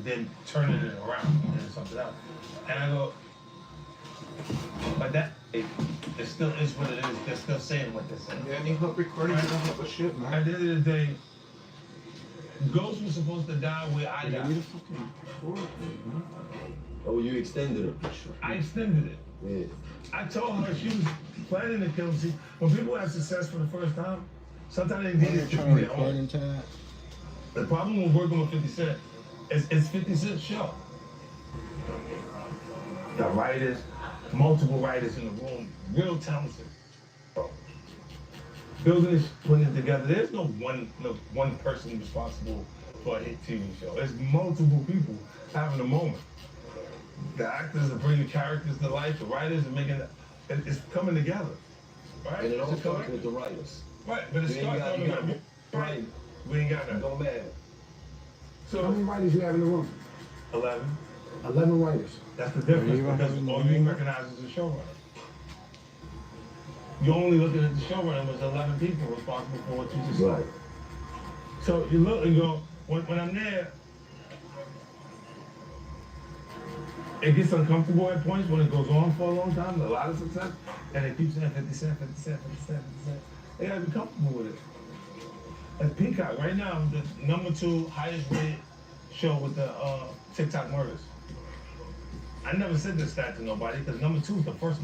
then turning it around into something else. And I go, but that it still is what it is. They're still saying what they're saying. Yeah, need help recording. You don't help with shit, man. At the end of the day, Ghost was supposed to die where I died. Oh, you extended it. I extended it. Yeah. I told her she was planning to kill me. See, when people have success for the first time, sometimes they need it to be their own. The problem with working with 50 Cent is it's 50 Cent's show. The writers, multiple writers in the room, real talented. Building this, putting it together. There's no one person responsible for a hit TV show. There's multiple people having a moment. The actors are bringing characters to life. The writers are making it. It's coming together, right? And it all starts with the writers. Right, but it starts on the right. We ain't got that. Don't matter. So how many writers you have in the room? 11. 11 writers. That's the difference because all you recognize is the showrunner. You're only looking at the showrunner. There's 11 people responsible for what you just said. So you look and go, when I'm there, it gets uncomfortable at points when it goes on for a long time, a lot of success, and they keep saying 50 Cent, 50 Cent, 50 Cent, 50 Cent. They gotta be comfortable with it. At Peacock, right now, the #2 highest rated show with the TikTok murders. I never said this stat to nobody because #2 is the first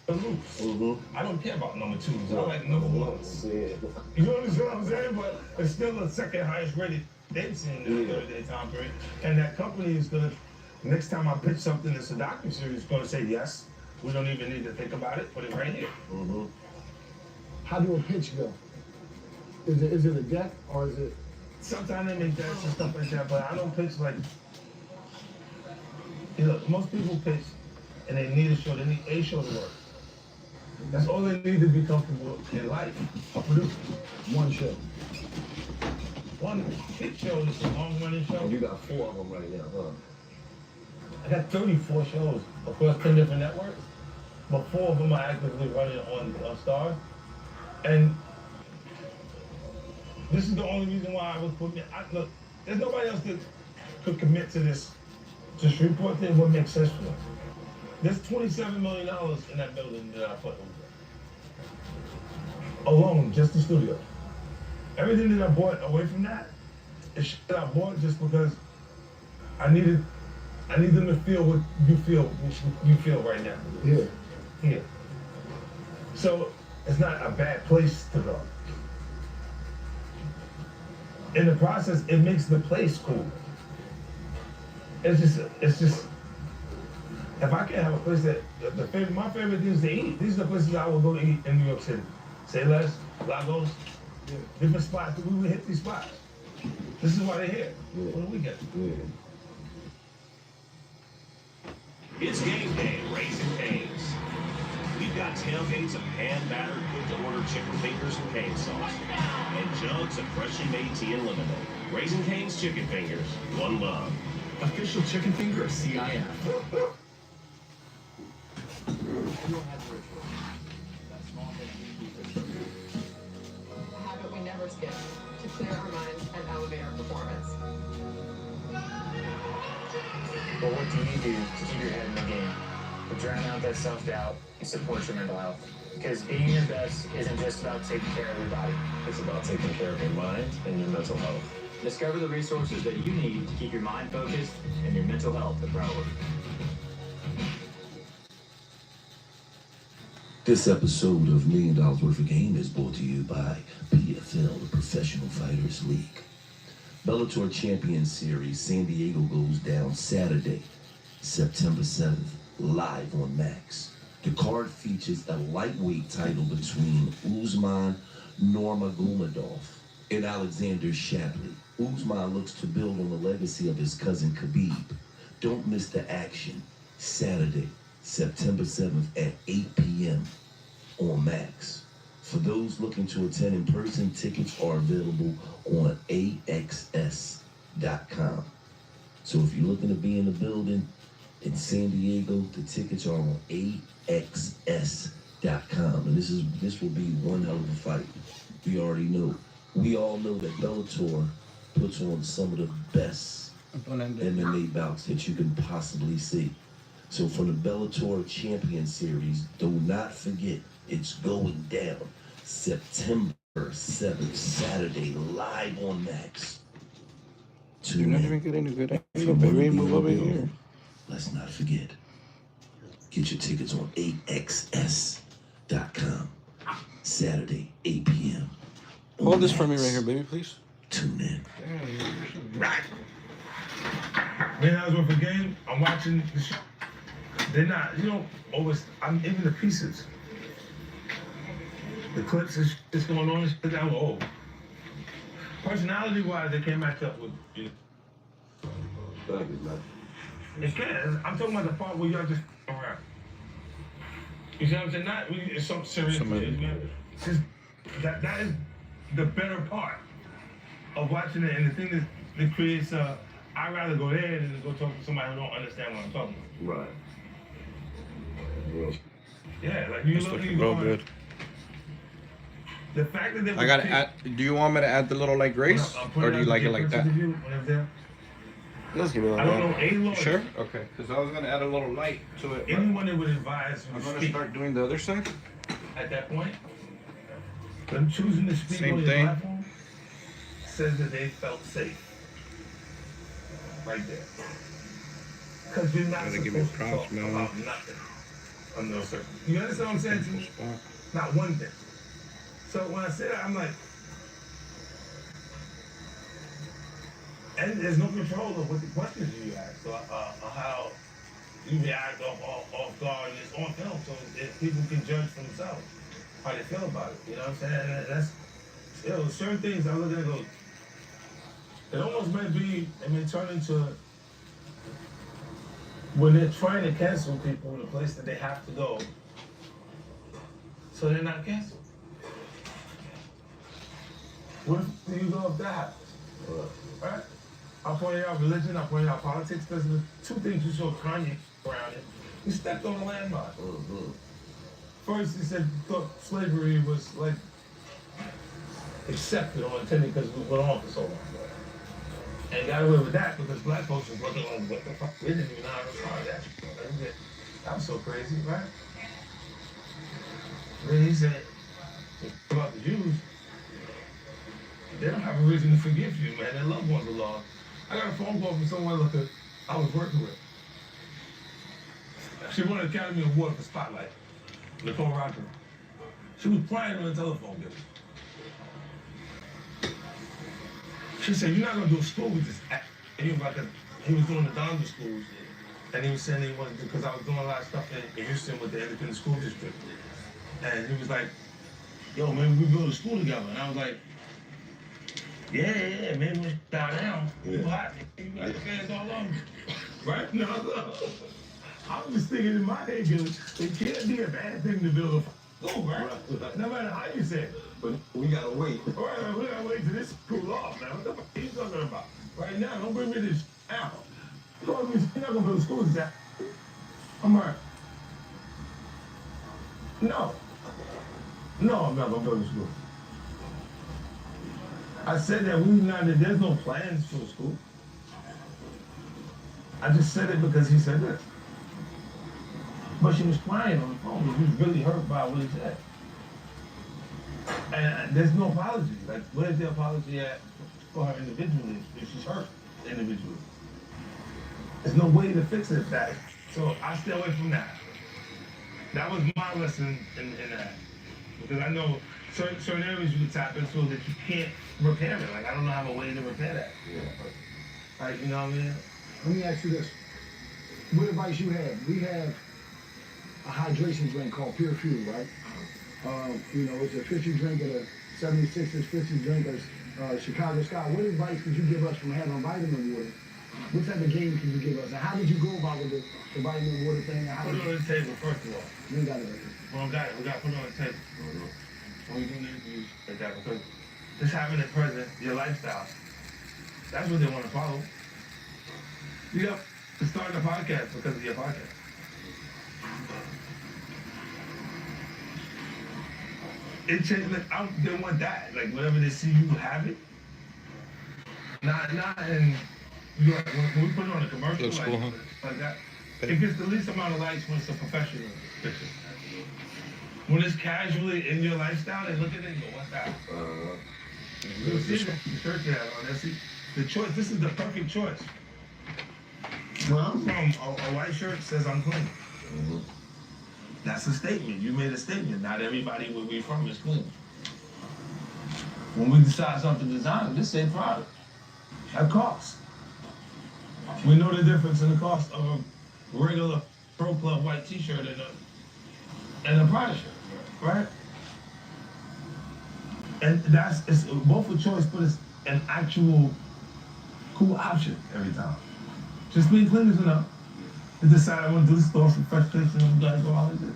to lose. Mm-hmm. I don't care about #2s. I like #1s. Yeah. You understand what I'm saying? But it's still the second highest rated they've seen in the 30-day time period. And that company is gonna, next time I pitch something that's a docuseries, it's gonna say yes. We don't even need to think about it. Put it right here. Mm-hmm. How do a pitch go? Is it a deck or is it? Sometimes they make decks and stuff like that, but I don't pitch like. You know, most people pitch and they need a show. They need a show to work. That's all they need to be comfortable in life. A producer. One show. One hit show is a long-running show. And you got 4 of them right now, huh? I got 34 shows across 10 different networks, but 4 of them are actively running on Stars. And this is the only reason why I was putting it. Look, there's nobody else that could commit to this Shreveport thing. What makes sense for them? There's $27 million in that building that I put over. Alone, just the studio. Everything that I bought away from that is shit that I bought just because I need them to feel what you feel right now. Yeah. Here. So it's not a bad place to go. In the process, it makes the place cool. It's just, if I can't have a place that, my favorite things to eat, these are the places I will go to eat in New York City. Say less, Lagos, different spots, we would hit these spots. This is why they're here. Yeah. What do we get? Yeah. It's game day at Raising Cane's. We've got tailgates of hand-battered, quick-to-order chicken fingers and cane sauce, and jugs of freshly made tea and lemonade. Raising Cane's chicken fingers, one love. Official chicken finger of CIF. A habit we never skip to clear our minds and elevate our performance. But what do you do to keep your head in the game, to drown out that self-doubt and support your mental health? Because being your best isn't just about taking care of your body. It's about taking care of your mind and your mental health. Discover the resources that you need to keep your mind focused and your mental health a priority. This episode of $1 Million Worth of Game is brought to you by PFL, the Professional Fighters League. Bellator Champion Series San Diego goes down Saturday, September 7th, live on Max. The card features a lightweight title between Usman Nurmagomedov and Alexander Shapley. Usman looks to build on the legacy of his cousin Khabib. Don't miss the action. Saturday, September 7th at 8 p.m. on Max. For those looking to attend in person, tickets are available on AXS.com. So if you're looking to be in the building in San Diego, the tickets are on AXS.com. And this will be one hell of a fight. We already know. We all know that Bellator puts on some of the best MMA bouts that you can possibly see. So for the Bellator Champion Series, do not forget, it's going down September 7th, Saturday, live on Max. You're not even getting a good angle, baby. Move over here. Let's not forget, get your tickets on AXS.com. Saturday, 8 p.m. Hold this for me right here, baby, please. Tune in. Man, I was with a game. I'm watching the show. They're not, always. I'm even the pieces. The clips is going on. Shit, I'm old. Personality-wise, they can't match up with you. Thank you, man. It can. I'm talking about the part where y'all just around. You see what I'm saying? Not it's something serious. It's just that is the better part of watching it, and the thing that creates I'd rather go there than to go talk to somebody who don't understand what I'm talking about. Right. Yeah, like you look Looking real good. The fact that they I gotta add. Do you want me to add the little like grace, or do you like it like that? Let's give it I don't know a lawyer. Sure. Okay. Because I was gonna add a little light to it. Anyone that would advise I'm to gonna speak start doing the other side. at that point, them choosing to speak Same on your thing. platform says that they felt safe. Right there. Because you're not Gotta supposed give me to props, talk man. about nothing under no circumstances. You understand what I'm saying to me? Not one thing. So when I say that, I'm like, and there's no control of what the questions you ask, or how you react off guard, and it's on film, so if people can judge for themselves how they feel about it. You know what I'm saying? And that's, certain things I look at and go, it almost may turn into, when they're trying to cancel people, the place that they have to go, so they're not canceled. What if you go if that happens? Right? I pointed out religion, I pointed out politics, because the two things you saw Kanye around it. He stepped on a landmine. Mm-hmm. First, he said thought slavery was like accepted or intended because it went on for so long. And got away with that because black folks was looking like, what the fuck? We didn't even know how to start that. That was so crazy, right? Then he said about the Jews, they don't have a reason to forgive you, man. Their loved ones are lost. I got a phone call from someone I was working with. She won an Academy Award for Spotlight. Nicole Rocker. She was crying on the telephone, dude. She said, "You're not gonna do a school with this act." And he was doing the Donda schools, and he was saying he wanted to, because I was doing a lot of stuff in Houston with the independent school district. And he was like, "Yo, maybe we build a school together." And I was like, yeah, maybe we down now. You got fans all over. Right? No, I was just thinking in my head, it can't be a bad thing to build a school, right? No matter how you say it. But we gotta wait. Right, we gotta wait till this cool off, man. What the fuck are you talking about? Right now, don't bring me this out. You're not gonna build a school, is that? I'm like, no, I'm not gonna build a school. I said that there's no plans for a school. I just said it because he said that. But she was crying on the phone. She was really hurt by what he said. And there's no apology. Like, where's the apology at for her individually if she's hurt individually? There's no way to fix it that. So I stay away from that. That was my lesson in that. Because I know certain areas you can tap into that you can't repair it. Like, I don't know how a way to repair that. Yeah. Like, you know what I mean? Let me ask you this. What advice you have? We have a hydration drink called Pure Fuel, right? It's a fishy drink and a 76ers fishy drink of Chicago Sky. What advice could you give us from having vitamin water? What type of game can you give us? And how did you go about with the vitamin water thing? Put it on the table, first of all. You ain't got it right here. We don't got it. We got to put it on the table. When we do interviews like that, because just having it present, your lifestyle, that's what they want to follow. You got to start a podcast because of your podcast. It changed, they want that. Like, whenever they see you have it, not in You know, when we put it on a commercial Looks cool, huh? like that, it gets the least amount of likes when it's a professional picture. When it's casually in your lifestyle, they look at it and go, what's that? You'll see the shirt you have on. That's the choice. This is the perfect choice. Where I'm from, a white shirt says I'm clean. That's a statement. You made a statement. Not everybody where we're from is clean. When we decide something to design, this same product at cost. We know the difference in the cost of a regular Pro Club white T-shirt and a Prada shirt, right? And it's both a choice, but it's an actual cool option every time. Just being clean is enough. To decide I want to do this store for frustration and we gotta go out like this.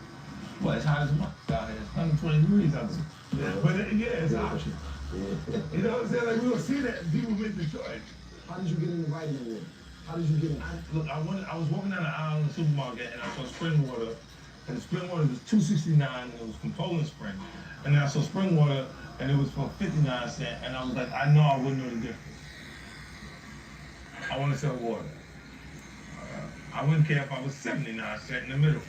Well, it's hot as much out here. It's 120 degrees out there. But it's an option. You know what I'm saying? Like we don't see that people make the choice. How did you get in the vitamin water? How did you get in? Look, I was walking down the aisle in the supermarket and I saw spring water. And the spring water was $2.69 and it was from Poland Spring. And then I saw spring water and it was for 59 cents. And I was like, I know I wouldn't know the difference. I want to sell water. I wouldn't care if I was 79 cents in the middle.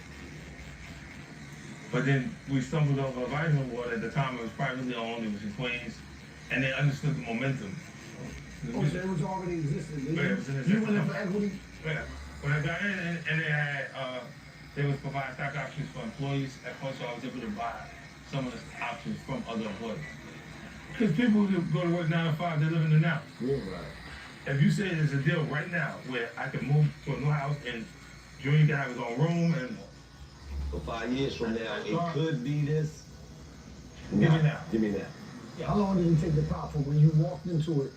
But then we stumbled over a vitamin water. At the time it was privately owned, it was in Queens. And they understood the momentum. Oh, so it was already existing. Yeah, it was in You went in for equity? Yeah. When I got in and they had, they was providing stock options for employees at first, so I was able to buy some of the options from other employees. Because people who go to work 9 to 5, they live in the now. Yeah, right. If you say there's a deal right now where I can move to a new house and Junior can have his own room and For 5 years from now, it could be this. give me now. Give me that. How long did it take the pop from when you walked into it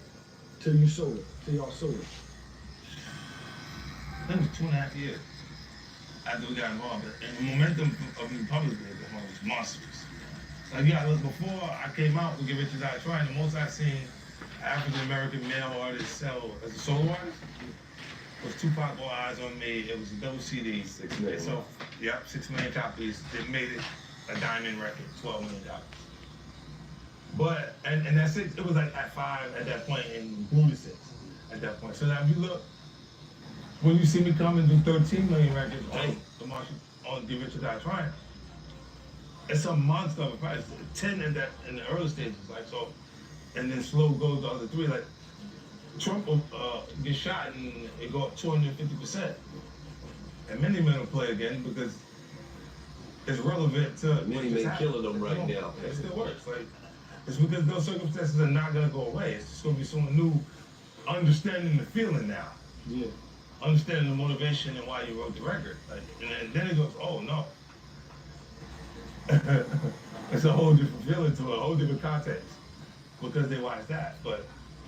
till you sold it, till y'all sold it? I think it was 2.5 years after we got involved. And the momentum of me publicly was monstrous. Like, yeah, look, before I came out with Get Rich or Die Trying, the most I've seen African American male artists sell as a solo artist was Tupac, All Eyes on Me. It was a double CD. 6 million. So, yep, 6 million copies. It made it a diamond record, 12 million copies. But, and that's it. It was like at 5 at that point and grew to 6 at that point. So now if you look, when you see me come and do 13 million records on Get Rich or Die Trying, it's a monster of a price. 10 in the early stages, like so, and then slow goes the other 3. Like Trump will get shot and it go up 250%, and many men will play again because it's relevant to. Many men killing them right now. It still works. Like it's because those circumstances are not gonna go away. It's just gonna be someone new, understanding the feeling now. Yeah. Understanding the motivation and why you wrote the record. Like, and then it goes, oh no. It's a whole different feeling to it, a whole different context because they watch that, but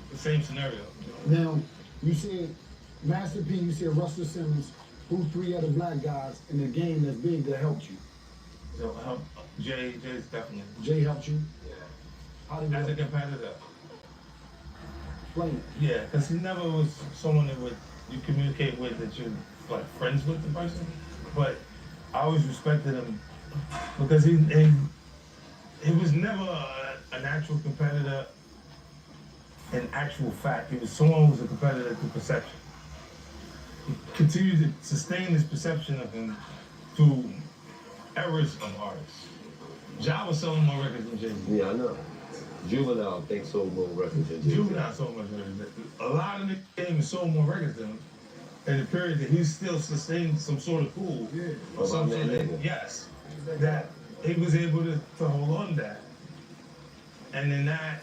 the same scenario. Now, you said Master P, you said Russell Simmons, who 3 other black guys in the game that's big that helped you? So Jay's definitely. Jay helped you? Yeah. How did he As a help? competitor. Explain it. Yeah, because he never was someone that you communicate with that you're like friends with the person, but I always respected him because he was never a natural competitor in actual fact. He was someone who was a competitor through perception. He continued to sustain his perception of him through errors of artists. Ja was selling more records than Jay-Z. Yeah, I know. Juvenile thinks so more records than Jay-Z. Juvenile sold much records. A lot of the game sold more records than him. In the period that he still sustained some sort of cool. Yeah. Or some About sort that of, nigga. yes. That he was able to hold on to that. And then that,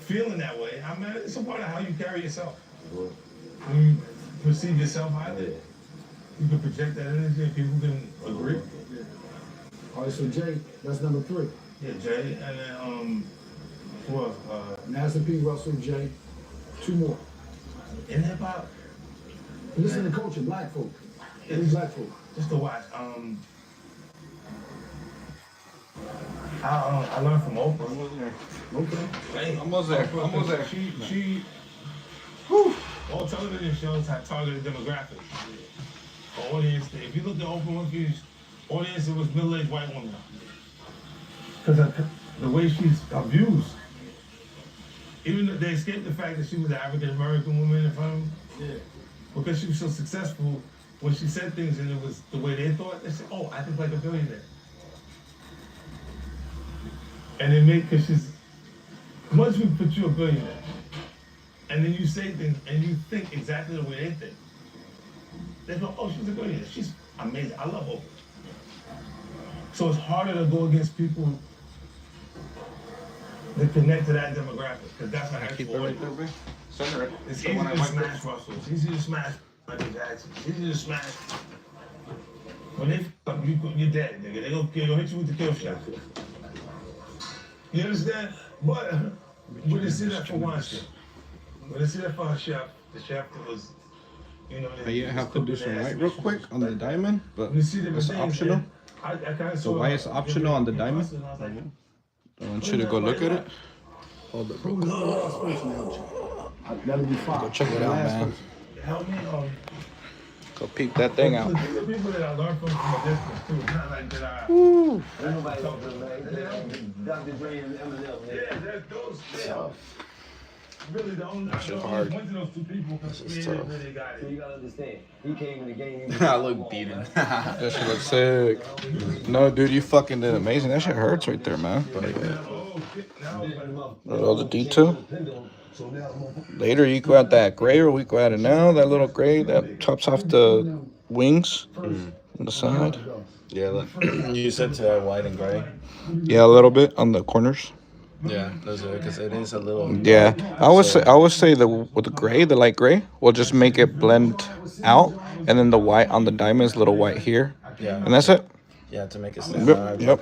feeling that way, I mean, it's a part of how you carry yourself. When you perceive yourself highly, you can project that energy and people can agree. All right, so Jay, that's number 3. Yeah, Jay, and then, who else? Master P, Russell, Jay. 2 more. In hip hop, Listen to culture, black folk. Who's black folk? just to watch, I learned from Oprah. Okay. Almost there. Almost there. All television shows have targeted demographics. The audience, if you look at Oprah Winfrey's audience, it was middle-aged white women. Because the way she's abused, even though they escaped the fact that she was an African American woman in front of them, Yeah. Because she was so successful, when she said things and it was the way they thought, they said, "Oh, I think like a billionaire." And it made, because she's, once we put you a billionaire, and then you say things and you think exactly the way they think, they go, "Oh, she's a billionaire. She's amazing. I love Oprah." So it's harder to go against people that connect to that demographic, because that's how Keep it right there, babe. Center it. it's easy to smash Russell. It's easy to smash Michael Jackson. It's easy to smash. When they f up, you're dead, nigga. They gonna hit you with the kill shot. You understand? But when they see that for one chef, when they see that for a chef, the chef that was, you know, I have to do some white real quick on the diamond, but when you see them it's things, optional. I kinda So why is optional on the diamond? I want you to go look at it. Hold it, bro. That'll be fine. Go check it out, man. Help me, Go peek that thing out. the people that I learned from a distance too. It's not like that I. Ain't nobody know them, man. Dr. Dre and Eminem, Yeah, there's those. Yeah. Really, the only I shit only hard. went to those two people because This is they tough. really got So it. you gotta understand, he came in the game. I look beaten. That shit looks sick. No, dude, you fucking did amazing. That shit hurts right there, man. But yeah. Oh shit! Now it's like, With all the detail. Later, you go at that gray, or we go at it now. That little gray that tops off the wings on the side. Yeah, look. You said to white and gray. Yeah, a little bit on the corners. Yeah, those are because it is a little. Yeah, I would say the with the gray, the light gray, we'll just make it blend out, and then the white on the diamond is a little white here, Yeah. and that's it. Yeah, to make it stand Yep. out. Yep.